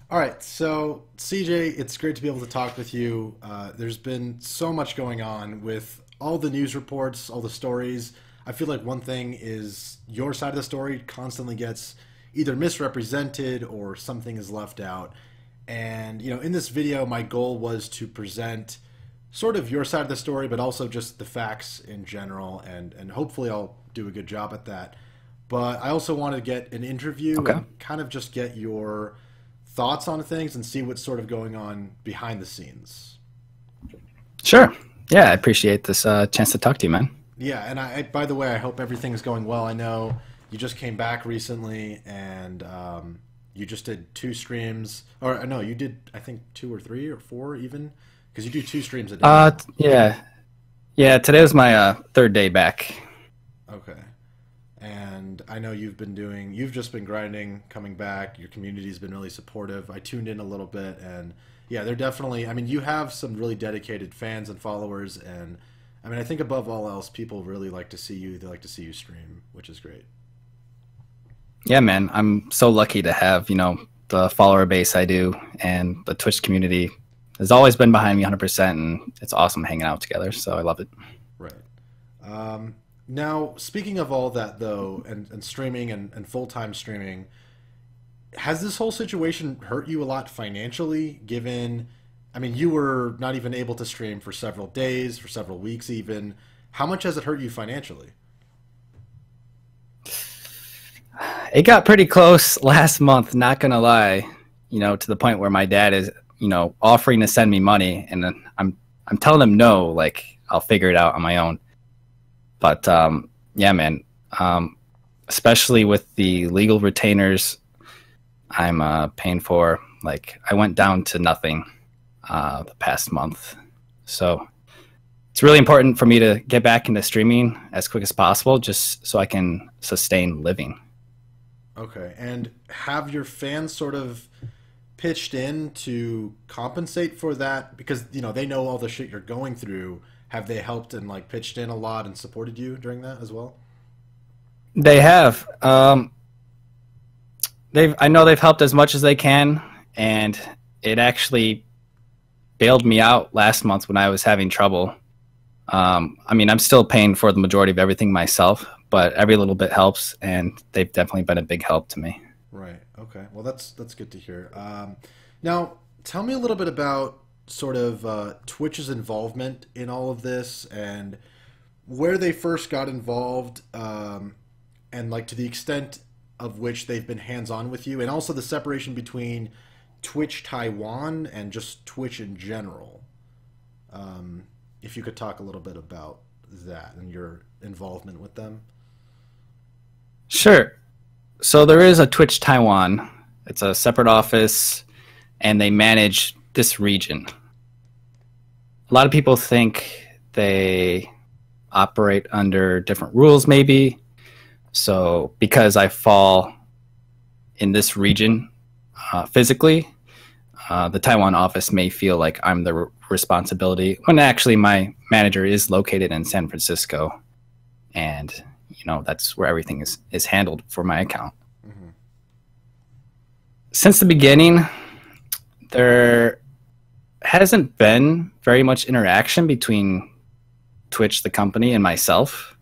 All right, so CJ, it's great to be able to talk with you. There's been so much going on with all the news reports, all the stories. I feel like one thing is your side of the story constantly gets either misrepresented or something is left out. And, in this video, my goal was to present sort of your side of the story, but also just the facts in general. And hopefully I'll do a good job at that. But I also wanted to get an interview Okay. and kind of just get your thoughts on things and see what's sort of going on behind the scenes. Sure. Yeah, I appreciate this chance to talk to you, man. Yeah, and by the way, I hope everything is going well. I know you just came back recently, and you just did two streams, or no, you did I think two or three or four even, because you do two streams a day. Yeah. Yeah, today was my third day back. Okay. And I know you've just been grinding, coming back. Your community's been really supportive. I tuned in a little bit, and yeah, they're definitely, I mean, you have some really dedicated fans and followers, and I mean, I think above all else, people really like to see you. They like to see you stream, which is great. Yeah, man. I'm so lucky to have, the follower base I do, and the Twitch community has always been behind me 100%, and it's awesome hanging out together, so I love it. Right. Now, speaking of all that, though, and streaming and full time streaming, has this whole situation hurt you a lot financially? Given, I mean, you were not even able to stream for several days, for several weeks, even. How much has it hurt you financially? It got pretty close last month, not gonna lie, to the point where my dad is, offering to send me money, and then I'm telling him no, like I'll figure it out on my own. But yeah, man, especially with the legal retainers I'm paying for, like I went down to nothing the past month. So it's really important for me to get back into streaming as quick as possible, just so I can sustain living. Okay. And have your fans sort of pitched in to compensate for that? Because, they know all the shit you're going through. Have they helped and like pitched in a lot and supported you during that as well? They have. I know they've helped as much as they can, and it actually bailed me out last month when I was having trouble. I mean, I'm still paying for the majority of everything myself, but every little bit helps, and they've definitely been a big help to me. Right. Okay. Well, that's good to hear. Now, tell me a little bit about sort of Twitch's involvement in all of this and where they first got involved, and like to the extent of which they've been hands-on with you, and also the separation between Twitch Taiwan and just Twitch in general. If you could talk a little bit about that and your involvement with them. Sure. So there is a Twitch Taiwan. It's a separate office, and they manage this region. A lot of people think they operate under different rules, maybe. So because I fall in this region physically, the Taiwan office may feel like I'm the responsibility, when actually my manager is located in San Francisco, and that's where everything is handled for my account. Hmm. Since the beginning, there hasn't been very much interaction between Twitch, the company, and myself.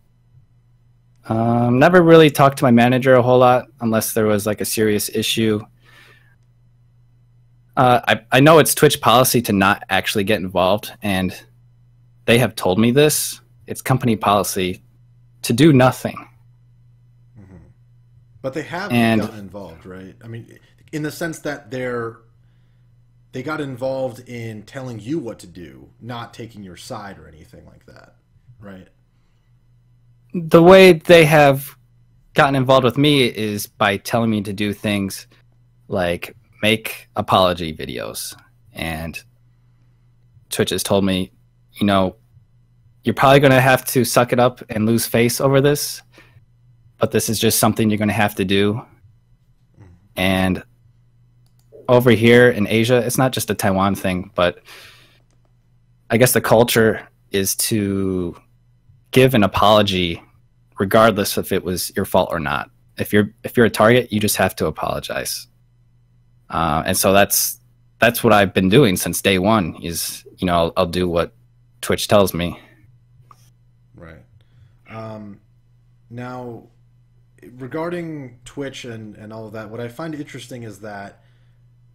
Never really talked to my manager a whole lot unless there was like a serious issue. I know it's Twitch policy to not actually get involved, and they have told me this. It's company policy to do nothing. Hmm. But they have And gotten involved, right? I mean, in the sense that they got involved in telling you what to do, not taking your side or anything like that, right? the way they have gotten involved with me is by telling me to do things like make apology videos. And Twitch has told me, you're probably going to have to suck it up and lose face over this, but this is just something you're going to have to do. And over here in Asia, it's not just a Taiwan thing, but I guess the culture is to give an apology regardless if it was your fault or not. If you're a target, you just have to apologize. And so that's what I've been doing since day one. Is I'll do what Twitch tells me. Right. Now, regarding Twitch and all of that, what I find interesting is that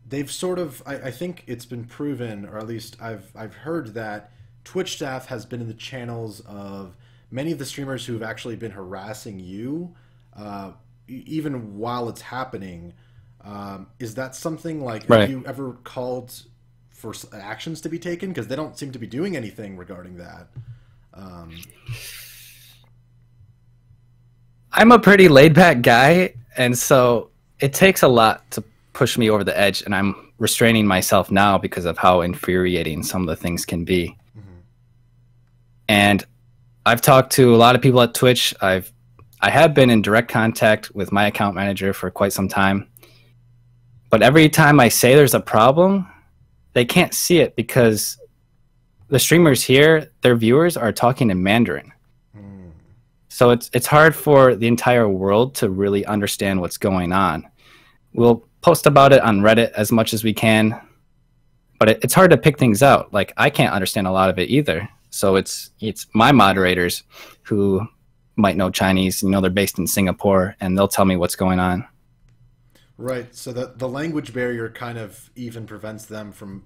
they've sort of, I think it's been proven, or at least I've heard that Twitch staff has been in the channels of many of the streamers who have actually been harassing you, even while it's happening. Is that something like, Right. have you ever called for actions to be taken? Because they don't seem to be doing anything regarding that. I'm a pretty laid back guy, and so it takes a lot to push me over the edge, and I'm restraining myself now because of how infuriating some of the things can be. And I've talked to a lot of people at Twitch. I have been in direct contact with my account manager for quite some time. But every time I say there's a problem, they can't see it because the streamers here, their viewers are talking in Mandarin. So it's hard for the entire world to really understand what's going on. We'll post about it on Reddit as much as we can, but it's hard to pick things out. Like, I can't understand a lot of it either. So it's my moderators who might know Chinese, they're based in Singapore, and they'll tell me what's going on. Right. So the language barrier kind of even prevents them from.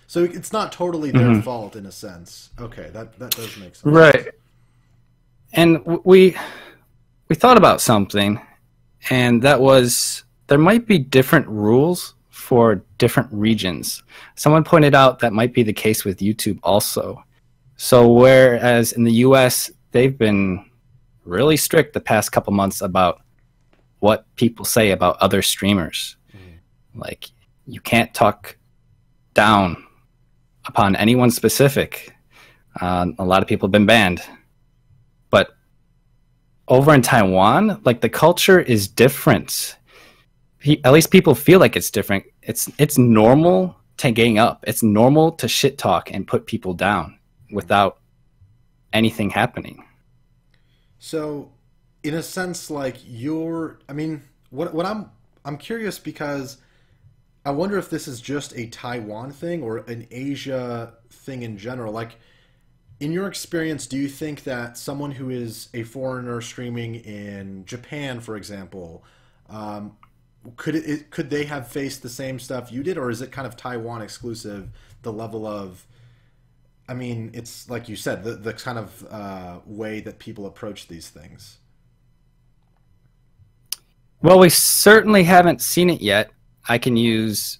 So it's not totally their fault in a sense. Okay, that does make sense. Right. And we thought about something, and that was there might be different rules for different regions. Someone pointed out that might be the case with YouTube also. So whereas in the US, they've been really strict the past couple months about what people say about other streamers. Like, you can't talk down upon anyone specific. A lot of people have been banned. But over in Taiwan, like, the culture is different. At least people feel like it's different. It's normal to gang up. It's normal to shit talk and put people down without anything happening. So, in a sense, like, what I'm curious, because I wonder if this is just a Taiwan thing or an Asia thing in general. Like, in your experience, do you think that someone who is a foreigner streaming in Japan, for example, could they have faced the same stuff you did, or is it kind of Taiwan exclusive? The level of, it's like you said, the kind of way that people approach these things. Well, we certainly haven't seen it yet. I can use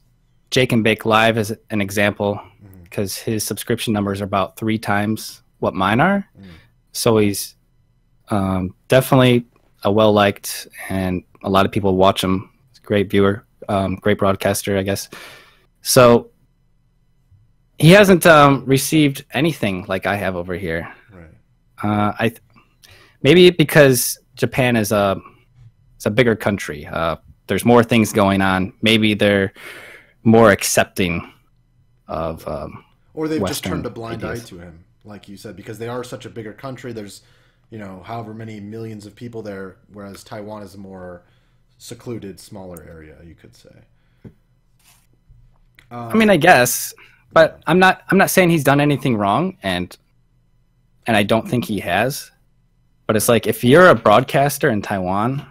Jake and Bake Live as an example because his subscription numbers are about 3 times what mine are. So he's definitely a well-liked, and a lot of people watch him. He's a great viewer, great broadcaster, I guess. So he hasn't received anything like I have over here. Right. Maybe because Japan is it's a bigger country. There's more things going on. Maybe they're more accepting of or they've Western just turned a blind ideas. eye to him, like you said, because they are such a bigger country. There's, however many millions of people there, whereas Taiwan is a more secluded, smaller area, you could say. I guess, but I'm not saying he's done anything wrong, and I don't think he has. But it's like, if you're a broadcaster in Taiwan,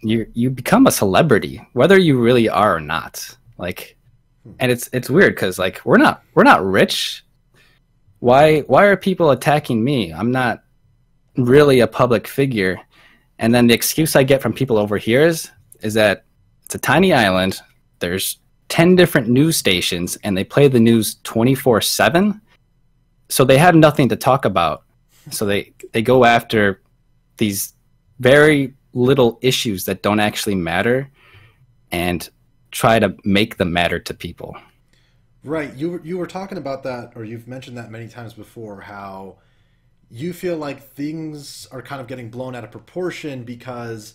you become a celebrity, whether you really are or not. Like, and it's weird because, like, we're not rich. Why are people attacking me? I'm not really a public figure. And then the excuse I get from people over here is that it's a tiny island. There's 10 different news stations, and they play the news 24/7. So they have nothing to talk about. So they go after these very little issues that don't actually matter and try to make them matter to people. Right. You were talking about that, or you've mentioned that many times before, how you feel like things are kind of getting blown out of proportion because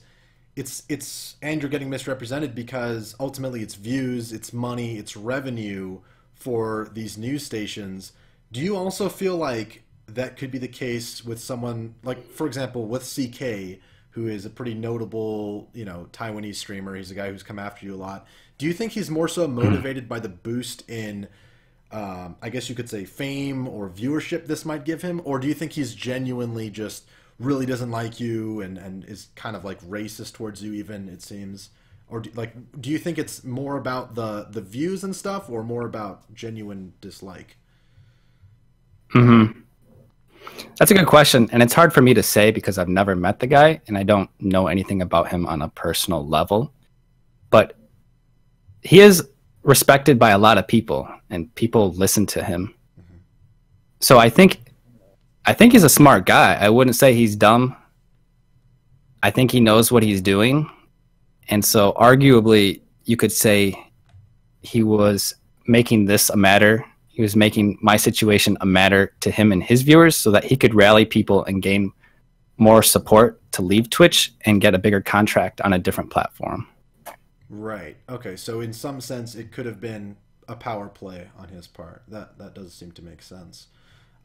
and you're getting misrepresented because ultimately it's views, it's money, it's revenue for these news stations. Do you also feel like that could be the case with someone like, for example, with CK, who is a pretty notable, you know, Taiwanese streamer. He's a guy who's come after you a lot. Do you think he's more so motivated by the boost in, I guess you could say, fame or viewership this might give him? Or do you think he's genuinely just really doesn't like you and is kind of like racist towards you even, it seems? Or do you think it's more about the views and stuff, or more about genuine dislike? Mm-hmm. That's a good question, and it's hard for me to say because I've never met the guy and I don't know anything about him on a personal level. But he is respected by a lot of people, and people listen to him. Mm-hmm. So I think he's a smart guy. I wouldn't say he's dumb. I think he knows what he's doing. And so arguably you could say he was making this a matter. He was making my situation a matter to him and his viewers so that he could rally people and gain more support to leave Twitch and get a bigger contract on a different platform. Right. Okay. So in some sense, it could have been a power play on his part. That does seem to make sense.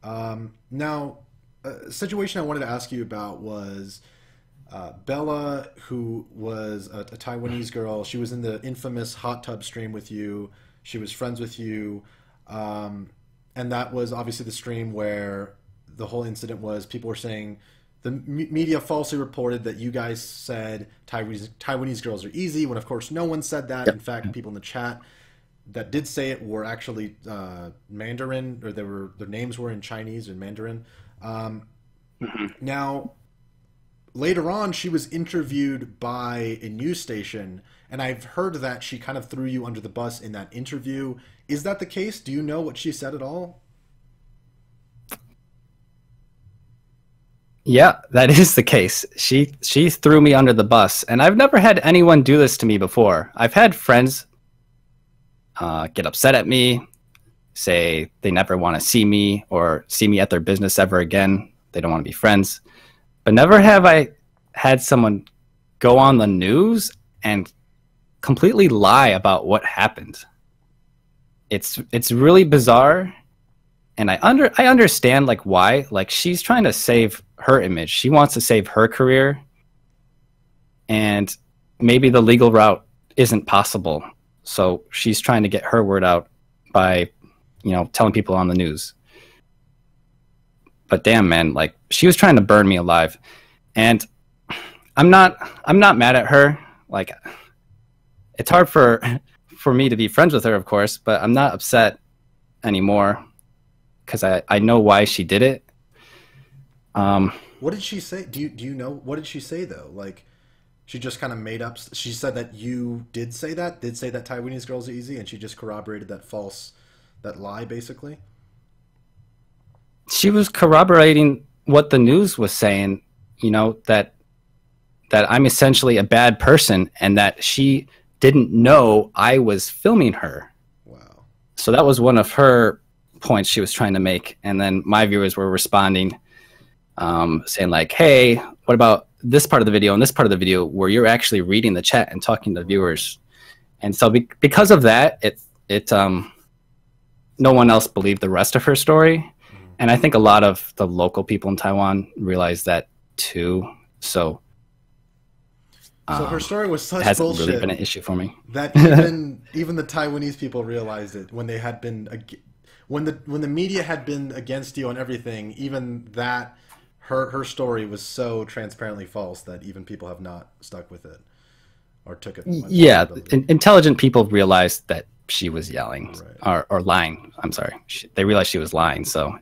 Now, a situation I wanted to ask you about was Bella, who was a Taiwanese girl. She was in the infamous hot tub stream with you. She was friends with you. And that was obviously the stream where the whole incident was. People were saying the media falsely reported that you guys said Taiwanese girls are easy, when of course no one said that. Yep. In fact, people in the chat that did say it were actually Mandarin, or their names were in Chinese and Mandarin. Now, later on, she was interviewed by a news station, and I've heard that she kind of threw you under the bus in that interview. Is that the case? Do you know what she said at all? Yeah, that is the case. She threw me under the bus, and I've never had anyone do this to me before. I've had friends get upset at me, say they never want to see me or see me at their business ever again. They don't want to be friends. But never have I had someone go on the news and completely lie about what happened. It's really bizarre, and I understand like why. Like, she's trying to save her image. She wants to save her career, and maybe the legal route isn't possible. So she's trying to get her word out by, you know, telling people on the news. But damn, man, like, she was trying to burn me alive, and I'm not mad at her. Like, it's hard for me to be friends with her, of course, but I'm not upset anymore because I know why she did it. What did she say? Do you know what did she say though? Like, she just kind of made up. She said that you did say that Taiwanese girls are easy, and she just corroborated that lie, basically. She was corroborating what the news was saying, you know, that I'm essentially a bad person and that she didn't know I was filming her. Wow. So that was one of her points she was trying to make. And then my viewers were responding, saying like, hey, what about this part of the video and this part of the video where you're actually reading the chat and talking to viewers? And so because of that, no one else believed the rest of her story. And I think a lot of the local people in Taiwan realized that too. So her story was such hasn't bullshit. Really been an issue for me. That even the Taiwanese people realized it when they had been when the media had been against you on everything. Even that her story was so transparently false that even people have not stuck with it or took it. Yeah, intelligent people realized that she was yelling, right, or lying. I'm sorry, they realized she was lying. So.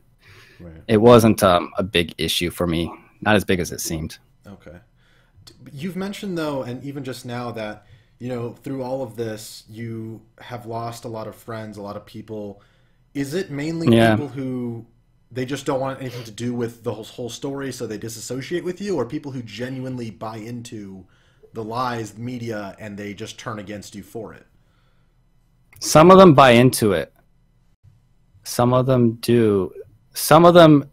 Right. It wasn't a big issue for me, not as big as it seemed. Okay. You've mentioned, though, and even just now, that, you know, through all of this, you have lost a lot of friends, a lot of people. Is it mainly people who they just don't want anything to do with the whole story, so they disassociate with you, or people who genuinely buy into the lies, the media, and they just turn against you for it? Some of them buy into it. Some of them do. Some of them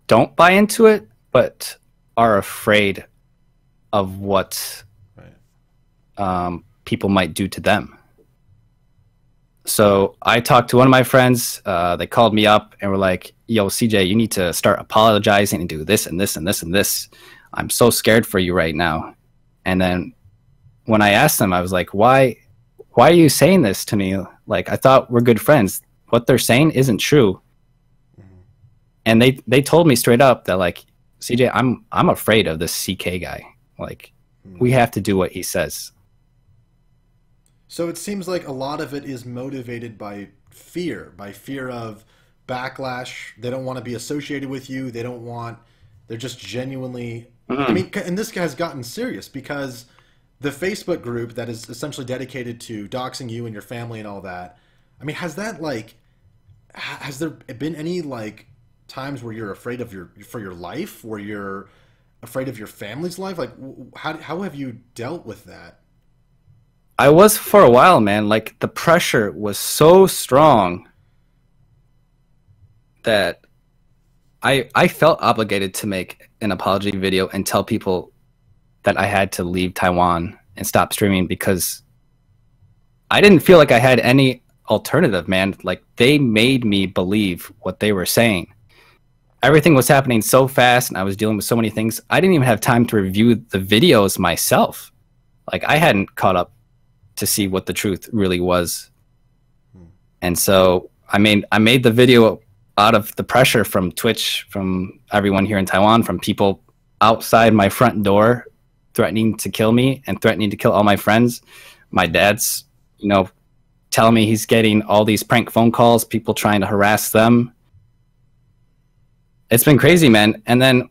don't buy into it, but are afraid of what people might do to them. So I talked to one of my friends. They called me up and were like, yo, CJ, you need to start apologizing and do this and this and this and this. I'm so scared for you right now. And then when I asked them, I was like, why are you saying this to me? Like, I thought we're good friends. What they're saying isn't true. And they told me straight up that, like, CJ, I'm afraid of this CK guy. Like, we have to do what he says. So it seems like a lot of it is motivated by fear of backlash. They don't want to be associated with you. They're just genuinely, I mean, and this has gotten serious because the Facebook group that is essentially dedicated to doxing you and your family and all that. I mean, has there been any, like, times where you're afraid of for your life, where you're afraid of your family's life? Like, how have you dealt with that? I was for a while, man. Like, the pressure was so strong that I felt obligated to make an apology video and tell people that I had to leave Taiwan and stop streaming, because I didn't feel like I had any alternative, man. Like, they made me believe what they were saying. Everything was happening so fast and I was dealing with so many things. I didn't even have time to review the videos myself. Like, I hadn't caught up to see what the truth really was. And so I made the video out of the pressure from Twitch, from everyone here in Taiwan, from people outside my front door threatening to kill me and threatening to kill all my friends. My dad's, telling me he's getting all these prank phone calls, people trying to harass them. It's been crazy, man. And then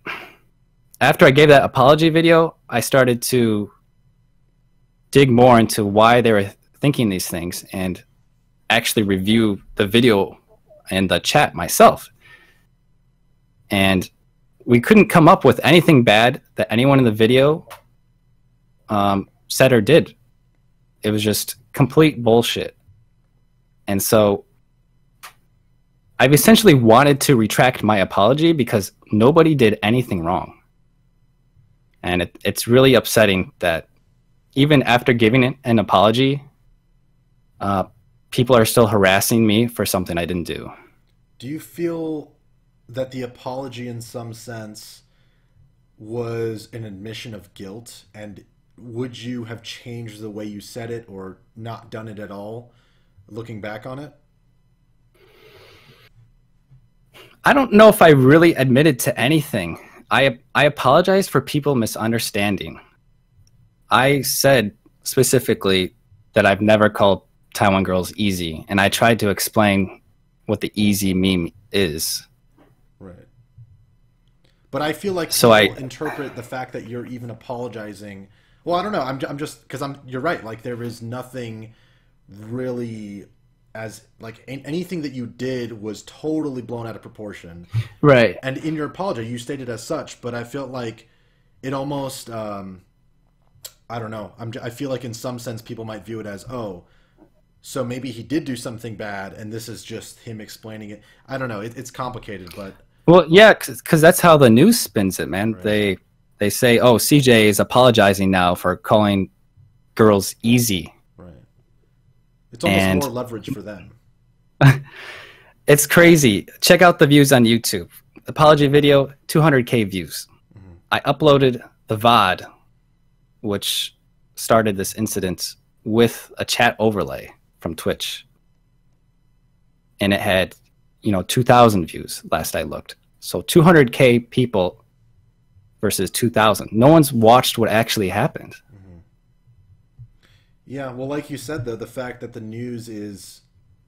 after I gave that apology video, I started to dig more into why they were thinking these things and actually review the video and the chat myself. And we couldn't come up with anything bad that anyone in the video said or did. It was just complete bullshit. And so I've essentially wanted to retract my apology because nobody did anything wrong. And it's really upsetting that even after giving an apology, people are still harassing me for something I didn't do. Do you feel that the apology in some sense was an admission of guilt? And would you have changed the way you said it or not done it at all, looking back on it? I don't know if I really admitted to anything. I apologized for people misunderstanding. I said specifically that I've never called Taiwan girls easy, and I tried to explain what the easy meme is. Right. But I feel like people interpret the fact that you're even apologizing. Well, I don't know. I'm just because you're right. Like, there is nothing really as like anything that you did was totally blown out of proportion. Right. And in your apology, you stated as such, but I felt like it almost, I don't know. I feel like in some sense people might view it as, oh, so maybe he did do something bad and this is just him explaining it. I don't know. It's complicated, but. Well, yeah, because that's how the news spins it, man. Right. They say, oh, CJ is apologizing now for calling girls easy. It's almost more leverage for them. It's crazy. Check out the views on YouTube. Apology video, 200K views. I uploaded the VOD, which started this incident, with a chat overlay from Twitch. And it had, 2,000 views last I looked. So 200K people versus 2,000. No one's watched what actually happened. Yeah, well, like you said, though, the fact that the news is,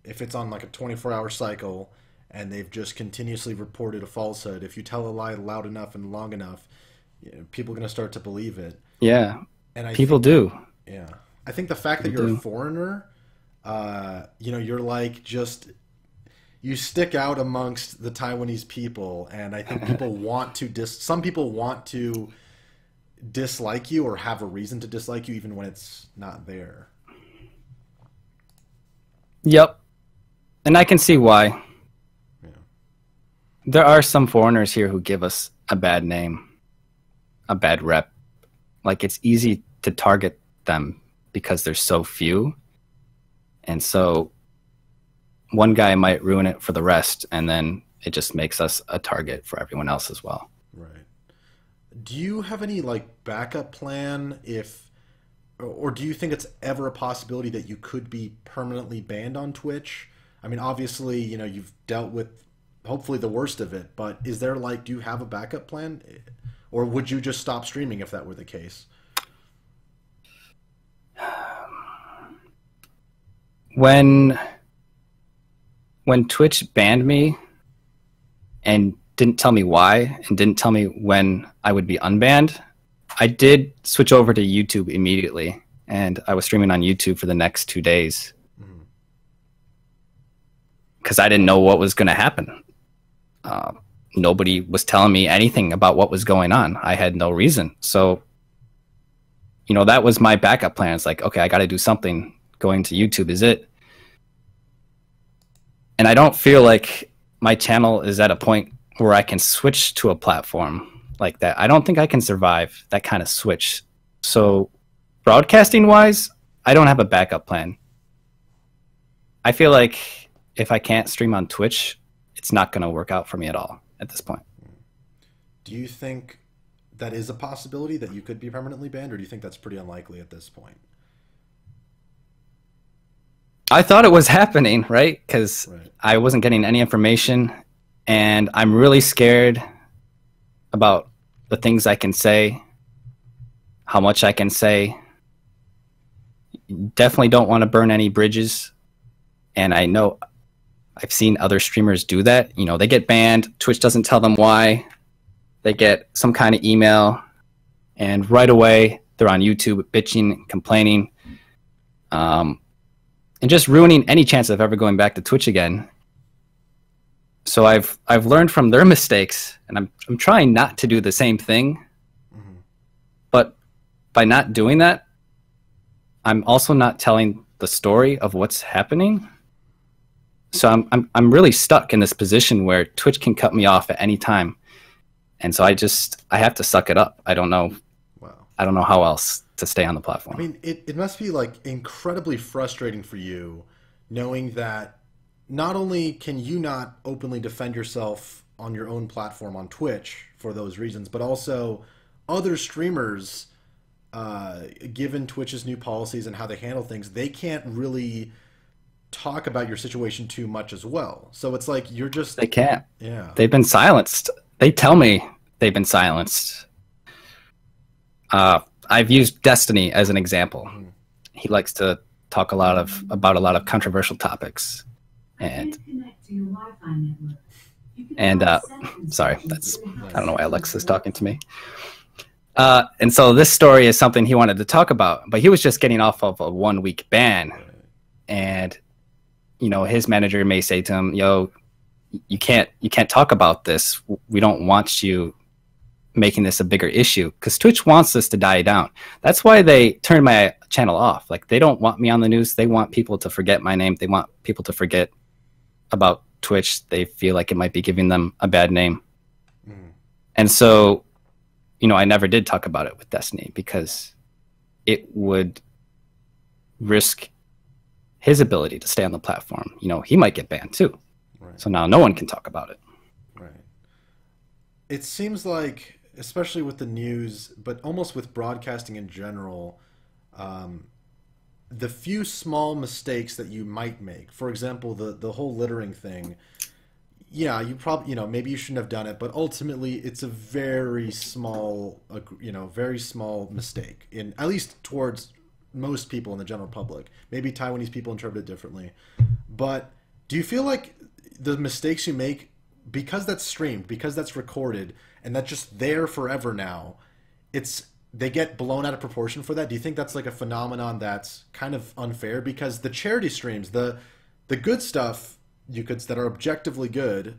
if it's on like a 24-hour cycle and they've just continuously reported a falsehood, if you tell a lie loud enough and long enough, people are going to start to believe it. Yeah, and people do. Yeah. I think the fact that you're a foreigner, you're like just, you stick out amongst the Taiwanese people, and I think people want to, some people want to dislike you or have a reason to dislike you even when it's not there. Yep. And I can see why. Yeah. There are some foreigners here who give us a bad name, a bad rep. Like, it's easy to target them because there's so few. And so one guy might ruin it for the rest, and then it just makes us a target for everyone else as well. Right. Do you have any like backup plan if, or do you think it's ever a possibility that you could be permanently banned on Twitch? I mean, obviously, you know, you've dealt with hopefully the worst of it, but is there like, do you have a backup plan? Or would you just stop streaming if that were the case? When Twitch banned me and didn't tell me why and didn't tell me when I would be unbanned, I did switch over to YouTube immediately, and I was streaming on YouTube for the next 2 days because I didn't know what was going to happen. Nobody was telling me anything about what was going on. I had no reason. So, you know, that was my backup plan. It's like, okay, I got to do something. Going to YouTube is it. And I don't feel like my channel is at a point where I can switch to a platform like that. I don't think I can survive that kind of switch. So broadcasting wise, I don't have a backup plan. I feel like if I can't stream on Twitch, it's not going to work out for me at all at this point. Do you think that is a possibility that you could be permanently banned, or do you think that's pretty unlikely at this point? I thought it was happening, right? Because I wasn't getting any information, and I'm really scared about the things I can say, how much I can say. Definitely don't want to burn any bridges, and I know I've seen other streamers do that. You know, they get banned, Twitch doesn't tell them why. They get some kind of email, and right away they're on YouTube bitching, complaining, and just ruining any chance of ever going back to Twitch again. So I've learned from their mistakes, and I'm trying not to do the same thing. But by not doing that, I'm also not telling the story of what's happening. So I'm really stuck in this position where Twitch can cut me off at any time, and so I have to suck it up. I don't know. Wow. I don't know how else to stay on the platform. I mean, it must be like incredibly frustrating for you, knowing that not only can you not openly defend yourself on your own platform on Twitch for those reasons, but also other streamers, given Twitch's new policies and how they handle things, they can't really talk about your situation too much as well. So it's like you're just... They can't. Yeah. They've been silenced. They tell me they've been silenced. I've used Destiny as an example. He likes to talk about a lot of controversial topics. And sorry, I don't know why Alexa's talking to me. And so this story is something he wanted to talk about, but he was just getting off of a 1-week ban. And, you know, his manager may say to him, yo, you can't talk about this. We don't want you making this a bigger issue, because Twitch wants this to die down. That's why they turned my channel off. Like, they don't want me on the news. They want people to forget my name. They want people to forget about Twitch. They feel like it might be giving them a bad name. And so, you know, I never did talk about it with Destiny because it would risk his ability to stay on the platform. You know, he might get banned too. So now no one can talk about it. It seems like, especially with the news, but almost with broadcasting in general, the few small mistakes that you might make, for example, the whole littering thing, yeah, you probably, you know, maybe you shouldn't have done it, but ultimately it's a very small, very small mistake, in at least towards most people in the general public. Maybe Taiwanese people interpret it differently. But do you feel like the mistakes you make, because that's streamed, because that's recorded, and that's just there forever now, they get blown out of proportion for that? Do you think that's like a phenomenon that's kind of unfair? Because the charity streams, the good stuff that are objectively good,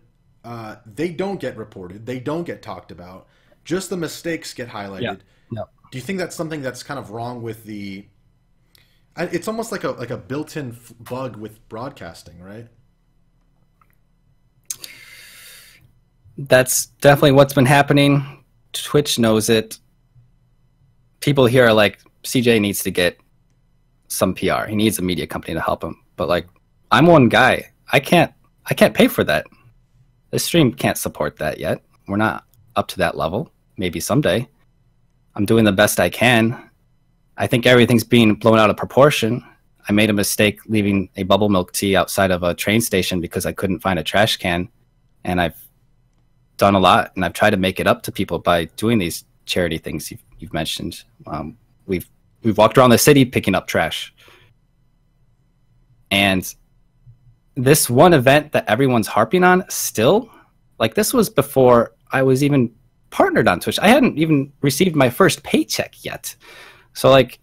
they don't get reported, they don't get talked about. Just the mistakes get highlighted. Yeah. No. Do you think that's something that's kind of wrong with the? It's almost like a built-in bug with broadcasting, right? That's definitely what's been happening. Twitch knows it. People here are like, CJ needs to get some PR. He needs a media company to help him. But like, I'm one guy. I can't pay for that. The stream can't support that yet. We're not up to that level. maybe someday. I'm doing the best I can. I think everything's being blown out of proportion. I made a mistake leaving a bubble milk tea outside of a train station because I couldn't find a trash can. And I've done a lot, and I've tried to make it up to people by doing these charity things you've mentioned. We've walked around the city picking up trash. And this one event that everyone's harping on still, like, this was before I was even partnered on Twitch. I hadn't even received my first paycheck yet. So, like,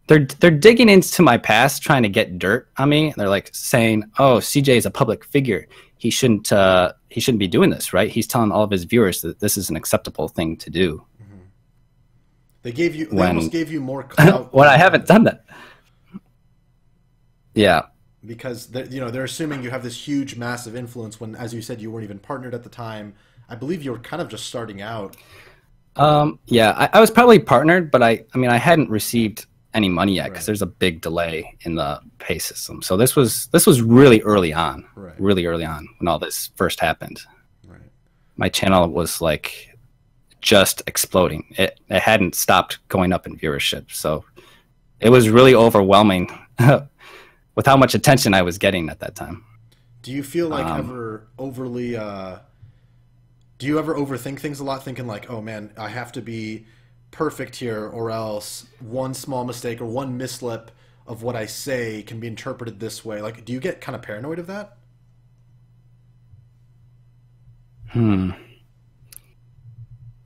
they're digging into my past, trying to get dirt on me. And they're like saying, "Oh, CJay is a public figure. He shouldn't be doing this, right? He's telling all of his viewers that this is an acceptable thing to do." They almost gave you more clout. When I haven't done that. Yeah. Because they're assuming you have this huge, massive influence when, as you said, you weren't even partnered at the time. I believe you were kind of just starting out. Yeah, I was probably partnered, but I hadn't received any money yet because there's a big delay in the pay system. So this was really early on, really early on when all this first happened. Right. My channel was like just exploding. It hadn't stopped going up in viewership. So it was really overwhelming with how much attention I was getting at that time. Do you feel like ever overly... do you ever overthink things a lot, thinking like, oh man, I have to be perfect here, or else one small mistake or one mislip of what I say can be interpreted this way? Like, do you get kind of paranoid of that?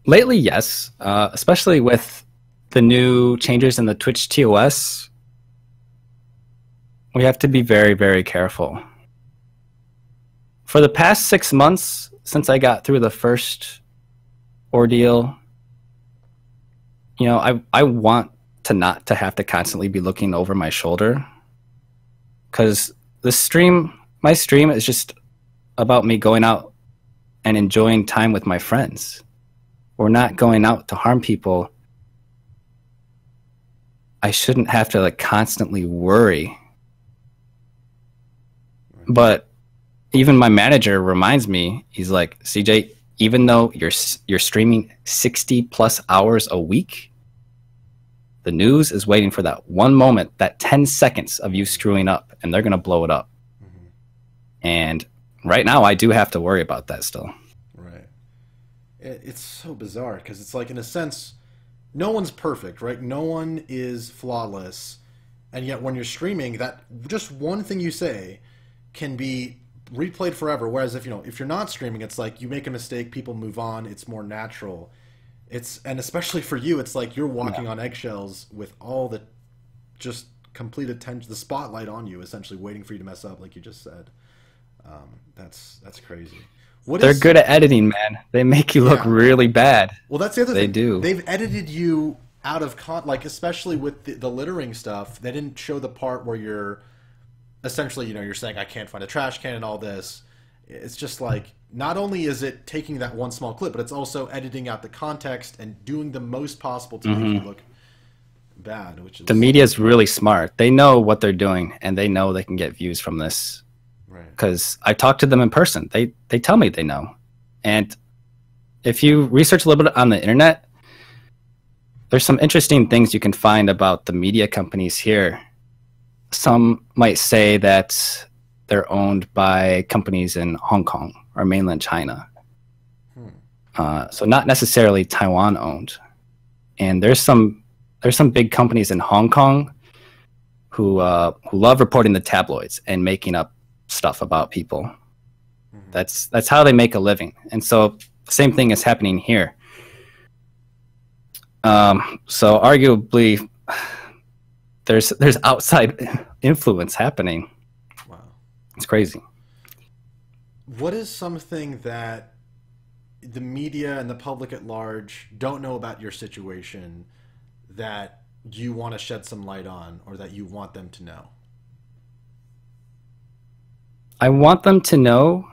Lately, yes. Especially with the new changes in the Twitch TOS. We have to be very, very careful. For the past 6 months, since I got through the first ordeal, I want to not to have to constantly be looking over my shoulder, because my stream is just about me going out and enjoying time with my friends. We're not going out to harm people. I shouldn't have to constantly worry. But even my manager reminds me, he's like, CJay, even though you're streaming 60 plus hours a week, the news is waiting for that one moment, that 10 seconds of you screwing up, and they're going to blow it up. And right now I do have to worry about that still. Right. It's so bizarre because it's like, in a sense, no one's perfect, right? No one is flawless. And yet when you're streaming, that just one thing you say can be replayed forever. Whereas if you're not streaming, it's like you make a mistake, people move on. It's more natural. And especially for you, it's like you're walking on eggshells with all the just complete attention, the spotlight on you, essentially waiting for you to mess up, like you just said. That's crazy. They're good at editing, man. They make you look really bad. Well, that's the other thing. They do. They've edited you out of especially with the littering stuff. They didn't show the part where you're essentially, you're saying I can't find a trash can and all this. It's just like, not only is it taking that one small clip, but it's also editing out the context and doing the most possible to make you look bad. Which is... The media is really smart. They know what they're doing, and they know they can get views from this. Right. Because I talked to them in person. They tell me they know. And if you research a little bit on the internet, there's some interesting things you can find about the media companies here. Some might say that they're owned by companies in Hong Kong or mainland China. So not necessarily Taiwan owned. And there's some big companies in Hong Kong who love reporting the tabloids and making up stuff about people. That's how they make a living. And so the same thing is happening here. So arguably there's outside influence happening. Wow. It's crazy. What is something that the media and the public at large don't know about your situation that you want to shed some light on, or that you want them to know? I want them to know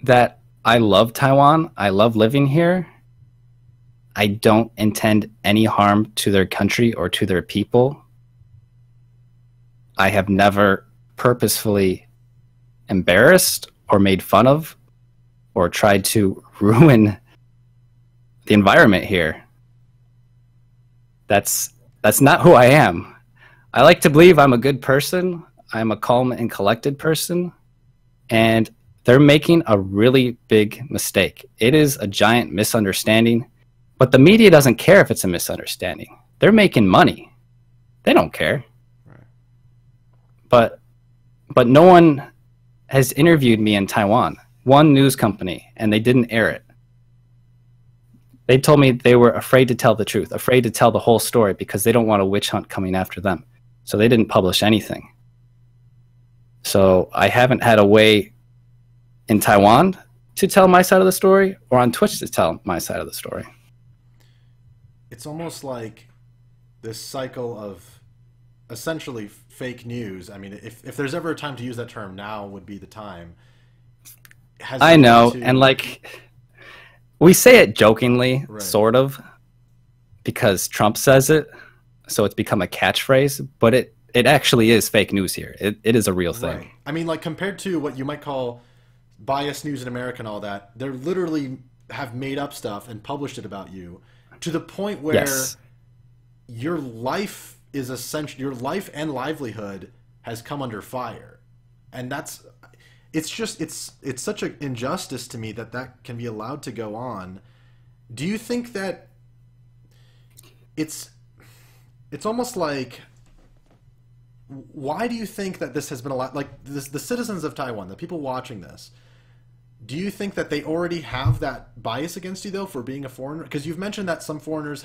that I love Taiwan. I love living here. I don't intend any harm to their country or to their people. I have never purposefully embarrassed or made fun of or tried to ruin the environment here. That's not who I am. I like to believe I'm a good person. I'm a calm and collected person. And they're making a really big mistake. It is a giant misunderstanding, but the media doesn't care if it's a misunderstanding. They're making money. They don't care. Right. But no one has interviewed me in Taiwan, one news company, and they didn't air it. They told me they were afraid to tell the truth, afraid to tell the whole story because they don't want a witch hunt coming after them. So they didn't publish anything. So I haven't had a way in Taiwan to tell my side of the story or on Twitch to tell my side of the story. It's almost like this cycle of essentially fake news. I mean, if there's ever a time to use that term, now would be the time. I know, and like we say it jokingly, right, sort of, because Trump says it, so it's become a catchphrase, but it actually is fake news here. It is a real thing. Right. I mean, like compared to what you might call biased news in America and all that, they're literally have made up stuff and published it about you to the point where yes, your life is essential. Your life and livelihood has come under fire, and it's such an injustice to me that can be allowed to go on. Do you think that it's almost like, why do you think that this has been allowed? Like the citizens of Taiwan, the people watching this, do you think that they already have that bias against you though for being a foreigner? Because you've mentioned that some foreigners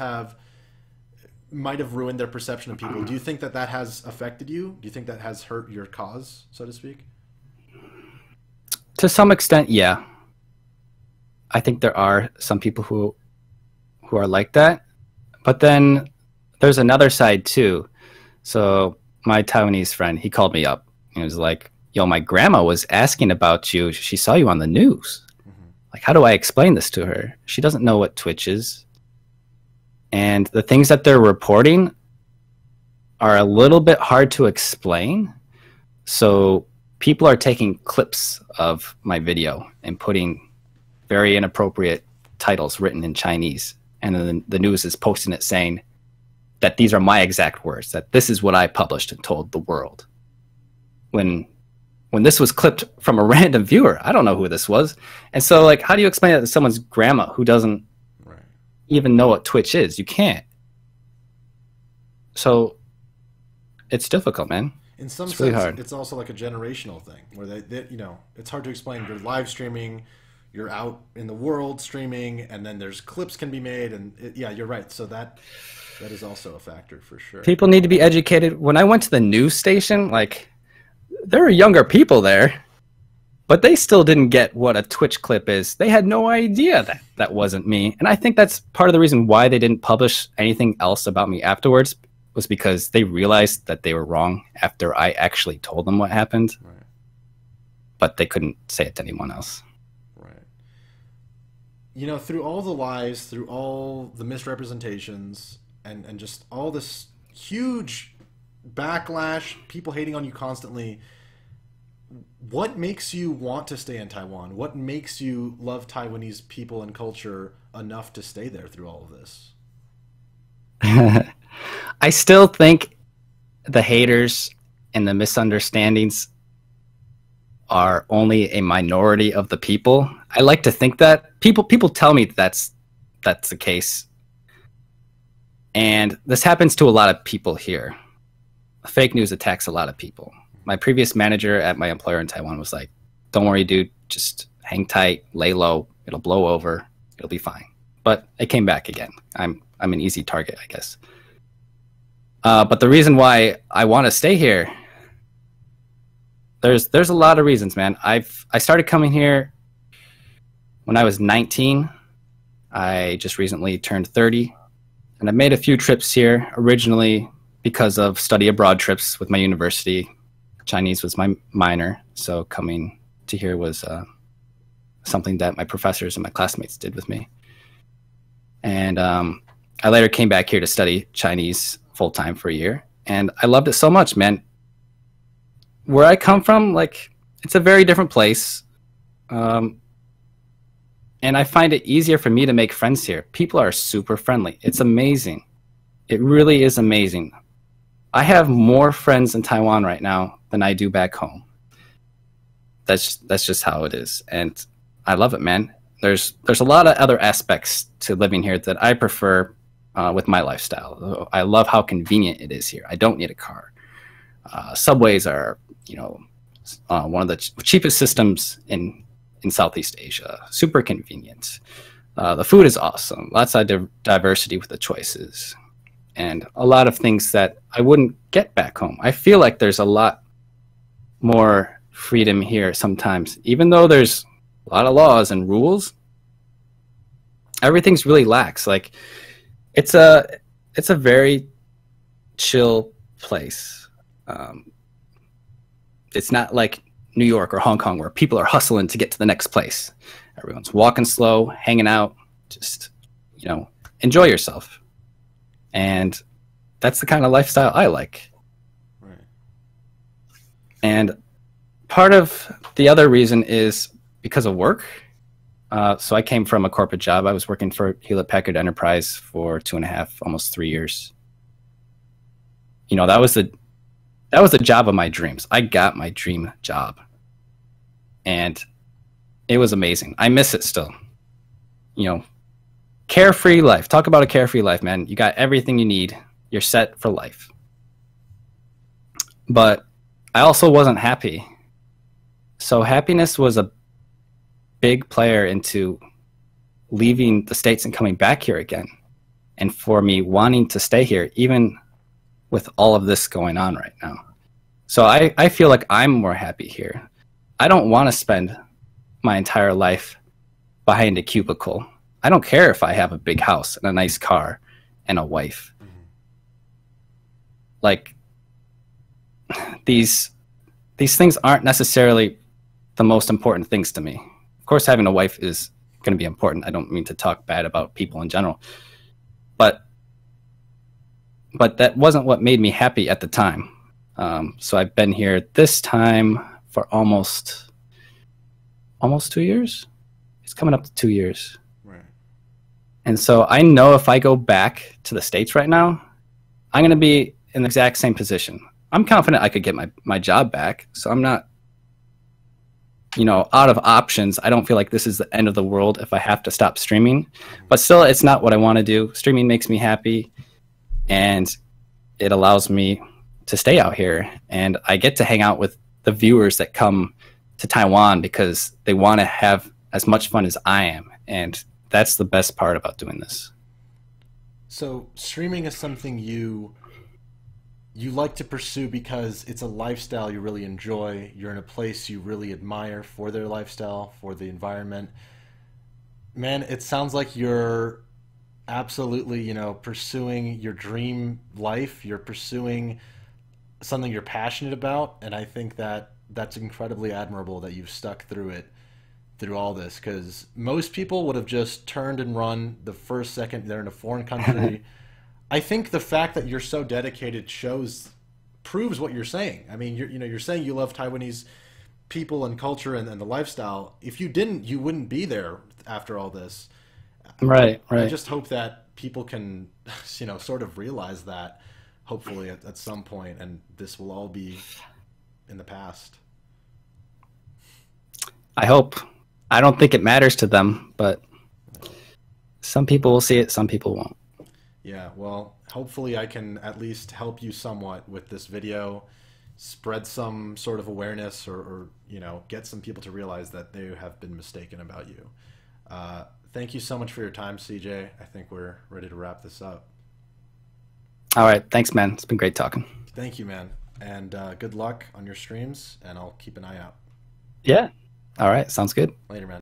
might have ruined their perception of people. Do you think that has affected you? Do you think that has hurt your cause, so to speak? To some extent, yeah. I think there are some people who are like that. But then there's another side too. So my Taiwanese friend, he called me up and was like, yo, my grandma was asking about you. She saw you on the news. Mm-hmm. Like, how do I explain this to her? She doesn't know what Twitch is. And the things that they're reporting are a little bit hard to explain. So people are taking clips of my video and putting very inappropriate titles written in Chinese. And then the news is posting it saying that these are my exact words, that this is what I published and told the world. When this was clipped from a random viewer, I don't know who this was. And so, like, how do you explain that to someone's grandma who doesn't even know what Twitch is? You can't. So it's difficult, man. In some sense, really hard. It's also like a generational thing where they it's hard to explain. You're live streaming, you're out in the world streaming, and then there's clips can be made, and yeah, you're right. So that is also a factor for sure. People need to be educated. When I went to the news station, like, there were younger people there, but they still didn't get what a Twitch clip is. They had no idea that wasn't me. And I think that's part of the reason why they didn't publish anything else about me afterwards, was because they realized that they were wrong after I actually told them what happened. Right. But they couldn't say it to anyone else. Right. You know, through all the lies, through all the misrepresentations, and just all this huge backlash, people hating on you constantly, what makes you want to stay in Taiwan? What makes you love Taiwanese people and culture enough to stay there through all of this? I still think the haters and the misunderstandings are only a minority of the people. I like to think that people tell me that's the case. And this happens to a lot of people here. Fake news attacks a lot of people. My previous manager at my employer in Taiwan was like, don't worry, dude, just hang tight, lay low, it'll blow over, it'll be fine. But it came back again. I'm an easy target, I guess. But the reason why I want to stay here, there's a lot of reasons, man. I started coming here when I was 19. I just recently turned 30. And I made a few trips here originally because of study abroad trips with my university. Chinese was my minor, so coming to here was something that my professors and my classmates did with me. And I later came back here to study Chinese full-time for a year, and I loved it so much, man. Where I come from, like, it's a very different place. And I find it easier for me to make friends here. People are super friendly. It's amazing. It really is amazing. I have more friends in Taiwan right now than I do back home. That's just how it is, and I love it, man. There's a lot of other aspects to living here that I prefer with my lifestyle. I love how convenient it is here. I don't need a car. Subways are, one of the cheapest systems in Southeast Asia. Super convenient. The food is awesome. Lots of diversity with the choices, and a lot of things that I wouldn't get back home. I feel like there's a lot more freedom here sometimes, even though there's a lot of laws and rules. Everything's really lax. Like it's a very chill place. It's not like New York or Hong Kong where people are hustling to get to the next place. Everyone's walking slow, hanging out, just enjoy yourself. And that's the kind of lifestyle I like. Right. And part of the other reason is because of work. So I came from a corporate job. I was working for Hewlett-Packard Enterprise for 2.5, almost 3 years. That was the job of my dreams. I got my dream job, and it was amazing. I miss it still. Carefree life. Talk about a carefree life, man. You got everything you need. You're set for life. But I also wasn't happy. So happiness was a big player into leaving the States and coming back here again. And for me wanting to stay here, even with all of this going on right now. So I feel like I'm more happy here. I don't want to spend my entire life behind a cubicle. I don't care if I have a big house and a nice car and a wife. Mm-hmm. Like, these things aren't necessarily the most important things to me. Of course, having a wife is going to be important. I don't mean to talk bad about people in general, but that wasn't what made me happy at the time. So I've been here this time for almost 2 years. It's coming up to 2 years. Right. And so I know if I go back to the States right now, I'm going to be in the exact same position. I'm confident I could get my job back. So I'm not, out of options. I don't feel like this is the end of the world if I have to stop streaming. But still, it's not what I want to do. Streaming makes me happy, and it allows me to stay out here. And I get to hang out with the viewers that come to Taiwan because they want to have as much fun as I am. And that's the best part about doing this. So streaming is something you like to pursue because it's a lifestyle you really enjoy. You're in a place you really admire for their lifestyle, for the environment. Man, it sounds like you're absolutely, pursuing your dream life. You're pursuing something you're passionate about, and I think that's incredibly admirable that you've stuck through it, through all this, because most people would have just turned and run the first second they're in a foreign country. I think the fact that you're so dedicated proves what you're saying. I mean, you're saying you love Taiwanese people and culture and the lifestyle. If you didn't, you wouldn't be there after all this. Right. I just hope that people can, sort of realize that, hopefully at some point, and this will all be in the past. I hope. I don't think it matters to them, but some people will see it, some people won't. Yeah, well, hopefully I can at least help you somewhat with this video, spread some sort of awareness, or get some people to realize that they have been mistaken about you. Thank you so much for your time, CJ. I think we're ready to wrap this up. All right. Thanks, man. It's been great talking. Thank you, man. And good luck on your streams, and I'll keep an eye out. Yeah. All right. Sounds good. Later, man.